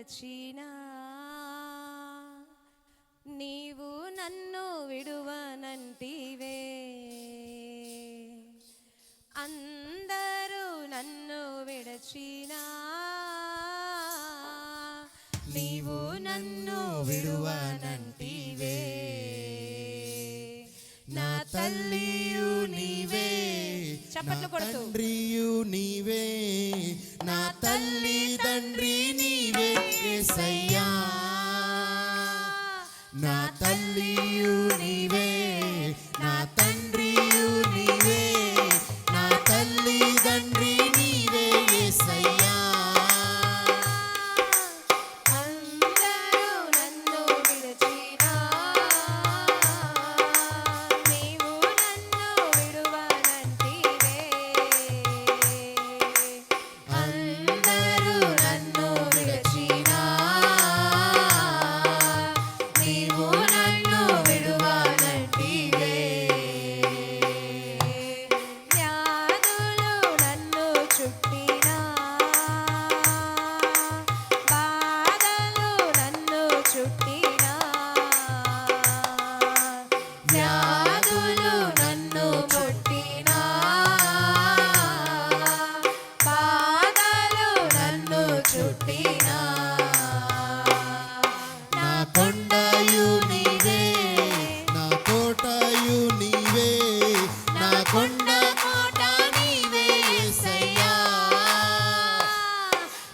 విడచినా నీవు నన్ను విడువనంటివే. అందరూ నన్ను విడచినా నీవు నన్ను విడువనంటివే. నా తల్లియు నీవే, చప్పట్లు కొడుతూ తండ్రియు నీవే, నా తల్లి తండ్రి నీవే యేసయ్యా. నా తల్లియు నీవే, నా తండ్రియు నీవే, నా తల్లి తండ్రి నీవే యేసయ్యా.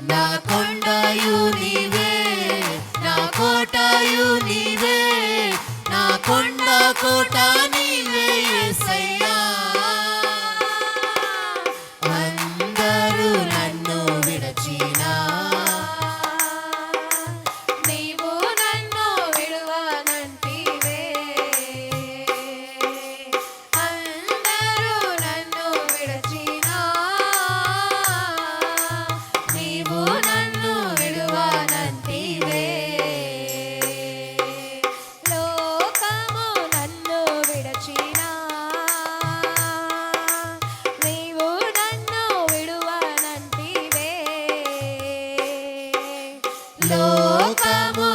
నా కొండయు నీవే, నా కోటయు నీవే, నా కొండ కోట నీవే యేసయ్యా. అందరూ నన్ను విడచినా నీవు నన్ను విడువనంటివే. అందరూ నన్ను విడచినా నీవు నన్ను విడువనంటివే. లోకము నన్ను విడచినా నీవు నన్ను విడువనంటివే. లోకము